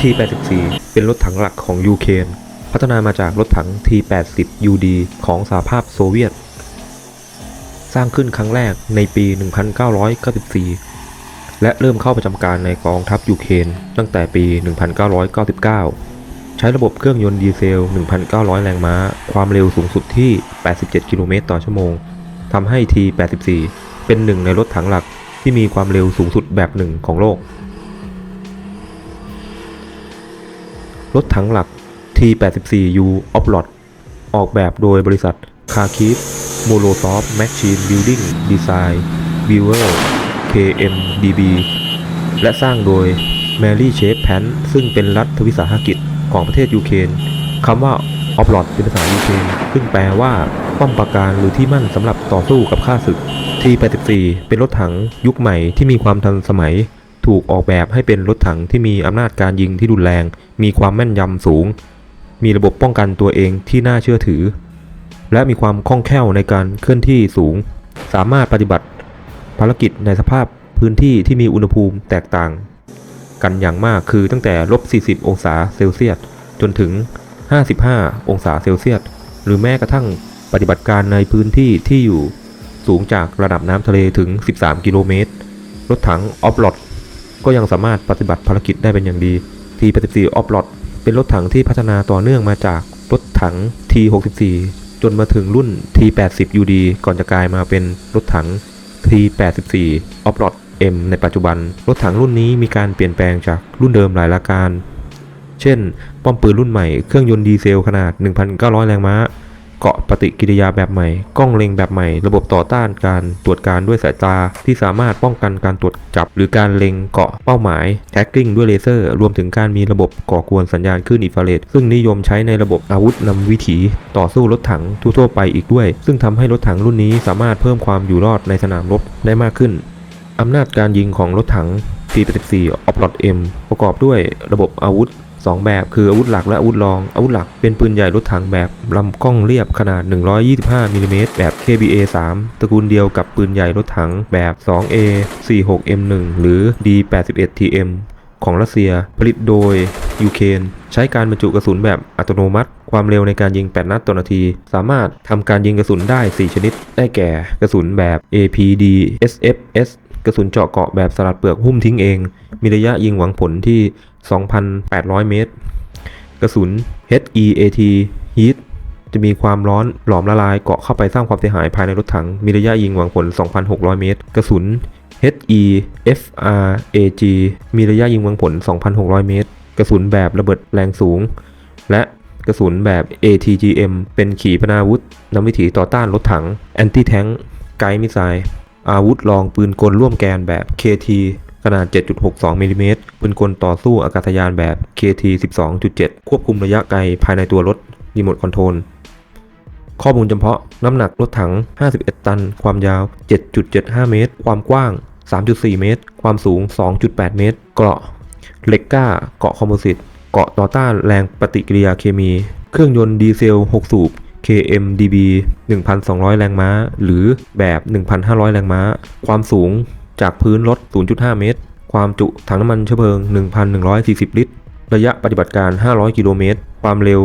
T-84 เป็นรถถังหลักของยูเครนพัฒนามาจากรถถัง T-80 UD ของสหภาพโซเวียตสร้างขึ้นครั้งแรกในปี 1994 และเริ่มเข้าประจำการในกองทัพยูเครนตั้งแต่ปี 1999 ใช้ระบบเครื่องยนต์ดีเซล 1,900 แรงม้าความเร็วสูงสุดที่ 87 กิโลเมตรต่อชั่วโมงทำให้ T-84 เป็นหนึ่งในรถถังหลักที่มีความเร็วสูงสุดแบบหนึ่งของโลกรถถังหลัก T-84U Oplot ออกแบบโดยบริษัท Kharkiv Molotov Machine Building Design Builder KMDB และสร้างโดย Mary Chave Pant ซึ่งเป็นรัฐวิสาหกิจของประเทศยูเครนคำว่า Oplot เป็นภาษายูเครนซึ่งแปลว่าป้อมปราการหรือที่มั่นสำหรับต่อสู้กับข้าศึก T-84 เป็นรถถังยุคใหม่ที่มีความทันสมัยถูกออกแบบให้เป็นรถถังที่มีอำนาจการยิงที่รุนแรงมีความแม่นยำสูงมีระบบป้องกันตัวเองที่น่าเชื่อถือและมีความคล่องแคล่วในการเคลื่อนที่สูงสามารถปฏิบัติภารกิจในสภาพพื้นที่ที่มีอุณหภูมิแตกต่างกันอย่างมากคือตั้งแต่-40 องศาเซลเซียสจนถึง55 องศาเซลเซียสหรือแม้กระทั่งปฏิบัติการในพื้นที่ที่อยู่สูงจากระดับน้ำทะเลถึง13 กิโลเมตรรถถังออฟลอตก็ยังสามารถปฏิบัติภารกิจได้เป็นอย่างดี T-84 ออฟลอตเป็นรถถังที่พัฒนาต่อเนื่องมาจากรถถัง T-64 จนมาถึงรุ่น T-80 UD ก่อนจะกลายมาเป็นรถถัง T-84 ออฟลอต M ในปัจจุบันรถถังรุ่นนี้มีการเปลี่ยนแปลงจากรุ่นเดิมหลายประการเช่นป้อมปืนรุ่นใหม่เครื่องยนต์ดีเซลขนาด 1,900 แรงม้าเกาะปฏิกิริยาแบบใหม่กล้องเล็งแบบใหม่ระบบต่อต้านการตรวจการด้วยสายตาที่สามารถป้องกันการตรวจจับหรือการเล็งเกาะเป้าหมายแท็กกิ้งด้วยเลเซอร์รวมถึงการมีระบบก่อกวนสัญญาณคลื่นอินฟราเรดซึ่งนิยมใช้ในระบบอาวุธนำวิถีต่อสู้รถถังทั่วไปอีกด้วยซึ่งทำให้รถถังรุ่นนี้สามารถเพิ่มความอยู่รอดในสนามรบได้มากขึ้นอำนาจการยิงของรถถัง T-84 Oplot M ประกอบด้วยระบบอาวุธ2แบบคืออาวุธหลักและอาวุธรองอาวุธหลักเป็นปืนใหญ่รถถังแบบลำกล้องเรียบขนาด125มิลลิเมตรแบบ KBA-3 ตระกูลเดียวกับปืนใหญ่รถถังแบบ 2A46M1 หรือ D81TM ของรัสเซียผลิตโดยยูเครนใช้การบรรจุกระสุนแบบอัตโนมัติความเร็วในการยิง8นัดต่อนาทีสามารถทำการยิงกระสุนได้4ชนิดได้แก่กระสุนแบบ APD SFS กระสุนเจาะเกาะแบบสลัดเปลือกหุ้มทิ้งเองมีระยะยิงหวังผลที่ 2,800 เมตรกระสุน HEAT Heat จะมีความร้อนหลอมละลายเกาะเข้าไปสร้างความเสียหายภายในรถถังมีระยะยิงหวังผล 2,600 เมตรกระสุน HEFRAG มีระยะยิงหวังผล 2,600 เมตรกระสุนแบบระเบิดแรงสูงและกระสุนแบบ ATGM เป็นขีปนาวุธนำวิถีต่อต้านรถถัง Anti-Tank Guided Missile อาวุธรองปืนกลร่วมแกนแบบ KT ขนาด 7.62 มิลลิเมตรปืนกลต่อสู้อากาศยานแบบ KT 12.7 ควบคุมระยะไกลภายในตัวรถรีโมทคอนโทรลข้อมูลเฉพาะน้ำหนักรถถัง 51 ตันความยาว 7.75 เมตรความกว้าง 3.4 เมตรความสูง 2.8 เมตรเกราะเหล็กก้าเกราะคอมโพสิตเกราะต่อต้านแรงปฏิกิริยาเคมีเครื่องยนต์ดีเซล 6 สูบ KMDB 1,200 แรงม้าหรือแบบ 1,500 แรงม้าความสูงจากพื้นรถ 0.5 เมตรความจุถังน้ำมันเชื้อเพลิง 1,140 ลิตรระยะปฏิบัติการ 500 กิโลเมตรความเร็ว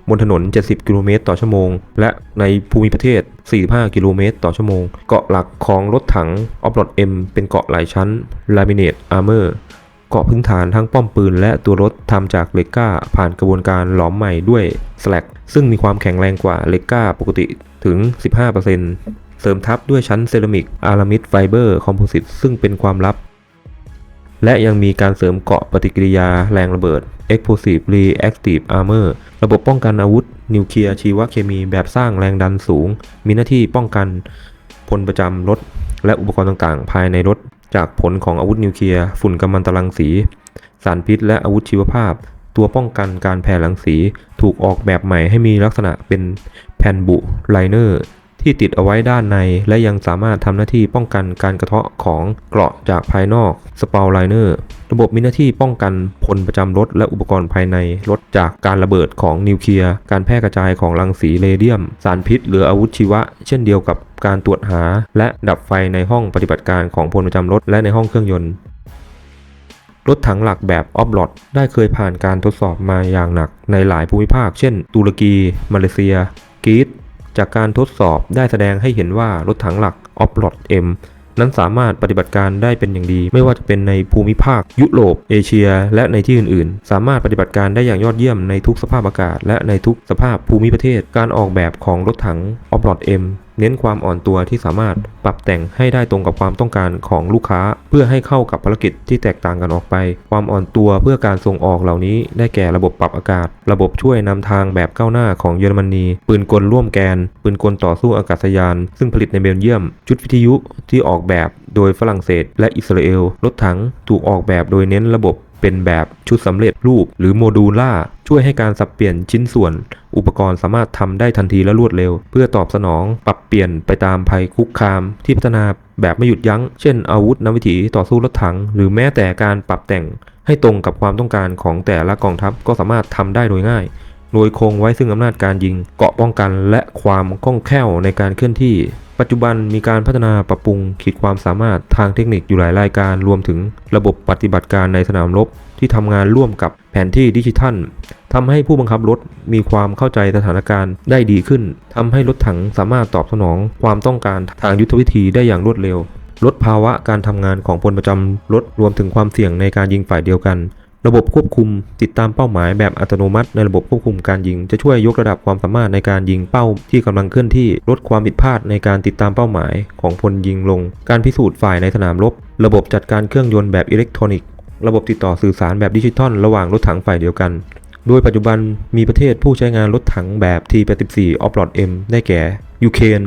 บนถนน 70 กิโลเมตรต่อชั่วโมงและในภูมิประเทศ 45 กิโลเมตรต่อชั่วโมงเกราะหลักของรถถัง Oplot M เป็นเกราะหลายชั้น Laminate Armor เกราะพื้นฐานทั้งป้อมปืนและตัวรถทำจากเหล็กก้าผ่านกระบวนการหลอมใหม่ด้วย Slag ซึ่งมีความแข็งแรงกว่าเหล็กก้าปกติถึง 15%เสริมทับด้วยชั้นเซรามิกอารามิดไฟเบอร์คอมโพสิตซึ่งเป็นความลับและยังมีการเสริมเกราะปฏิกิริยาแรงระเบิด Explosive Reactive Armor ระบบป้องกันอาวุธนิวเคลียร์ชีวเคมีแบบสร้างแรงดันสูงมีหน้าที่ป้องกันพลประจำรถและอุปกรณ์ต่างๆภายในรถจากผลของอาวุธนิวเคลียร์ฝุ่นกัมมันตรังสีสารพิษและอาวุธชีวภาพตัวป้องกันการแผ่รังสีถูกออกแบบใหม่ให้มีลักษณะเป็นแผ่นบุไลเนอร์ที่ติดเอาไว้ด้านในและยังสามารถทำหน้าที่ป้องกันการกระเทาะของเกราะจากภายนอกสปาลไลเนอร์ระบบมีหน้าที่ป้องกันพลประจำรถและอุปกรณ์ภายในรถจากการระเบิดของนิวเคลียร์การแพร่กระจายของรังสีเรเดียมสารพิษหรืออาวุธชีวะเช่นเดียวกับการตรวจหาและดับไฟในห้องปฏิบัติการของพลประจำรถและในห้องเครื่องยนต์ รถถังหลักแบบออฟโรดได้เคยผ่านการทดสอบมาอย่างหนักในหลายภูมิภาคเช่นตุรกีมาเลเซียกรีซจากการทดสอบได้แสดงให้เห็นว่ารถถังหลักออฟโรด Mนั้นสามารถปฏิบัติการได้เป็นอย่างดีไม่ว่าจะเป็นในภูมิภาคยุโรปเอเชียและในที่อื่นๆสามารถปฏิบัติการได้อย่างยอดเยี่ยมในทุกสภาพอากาศและในทุกสภาพภูมิประเทศการออกแบบของรถถังออฟโรด Mเน้นความอ่อนตัวที่สามารถปรับแต่งให้ได้ตรงกับความต้องการของลูกค้าเพื่อให้เข้ากับภารกิจที่แตกต่างกันออกไปความอ่อนตัวเพื่อการส่งออกเหล่านี้ได้แก่ระบบปรับอากาศระบบช่วยนำทางแบบก้าวหน้าของเยอรมนีปืนกลร่วมแกนปืนกลต่อสู้อากาศยานซึ่งผลิตในเบลเยียมชุดวิทยุที่ออกแบบโดยฝรั่งเศสและอิสราเอลรถถังถูกออกแบบโดยเน้นระบบเป็นแบบชุดสำเร็จรูปหรือโมดูล่าช่วยให้การสับเปลี่ยนชิ้นส่วนอุปกรณ์สามารถทำได้ทันทีและรวดเร็วเพื่อตอบสนองปรับเปลี่ยนไปตามภัยคุกคามที่พัฒนาแบบไม่หยุดยั้งเช่นอาวุธนำวิถีต่อสู้รถถังหรือแม้แต่การปรับแต่งให้ตรงกับความต้องการของแต่ละกองทัพก็สามารถทำได้โดยง่ายโดยคงไว้ซึ่งอำนาจการยิงเกราะป้องกันและความคล่องแคล่วในการเคลื่อนที่ปัจจุบันมีการพัฒนาปรับปรุงขีดความสามารถทางเทคนิคอยู่หลายรายการรวมถึงระบบปฏิบัติการในสนามรบที่ทำงานร่วมกับแผนที่ดิจิทัลทำให้ผู้บังคับรถมีความเข้าใจสถานการณ์ได้ดีขึ้นทำให้รถถังสามารถตอบสนองความต้องการทางยุทธวิธีได้อย่างรวดเร็วลดภาวะการทำงานของพลประจำรถรวมถึงความเสี่ยงในการยิงฝ่ายเดียวกันระบบควบคุมติดตามเป้าหมายแบบอัตโนมัติในระบบควบคุมการยิงจะช่วยยกระดับความสามารถในการยิงเป้าที่กำลังเคลื่อนที่ลดความผิดพลาดในการติดตามเป้าหมายของพลยิงลงการพิสูจน์ฝ่ายในสนามรบระบบจัดการเครื่องยนต์แบบอิเล็กทรอนิกส์ระบบติดต่อสื่อสารแบบดิจิทัลระหว่างรถถังฝ่ายเดียวกันโดยปัจจุบันมีประเทศผู้ใช้งานรถถังแบบ T-84 Off-Road M ได้แก่ยูเครน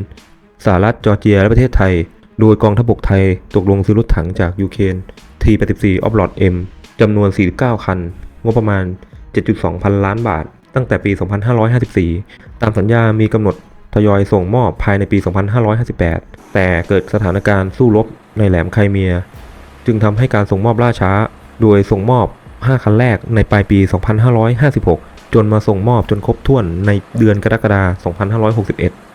สหรัฐจอร์เจียและประเทศไทยโดยกองทัพบกไทยตกลงซื้อรถถังจากยูเครน T-84 Off-Road Mจำนวน 49 คัน งบประมาณ 7.2 พันล้านบาท ตั้งแต่ปี 2554 ตามสัญญามีกำหนดทยอยส่งมอบภายในปี 2558 แต่เกิดสถานการณ์สู้รบในแหลมไครเมีย จึงทำให้การส่งมอบล่าช้า โดยส่งมอบ 5 คันแรกในปลายปี 2556 จนมาส่งมอบจนครบถ้วนในเดือนกรกฎาคม 2561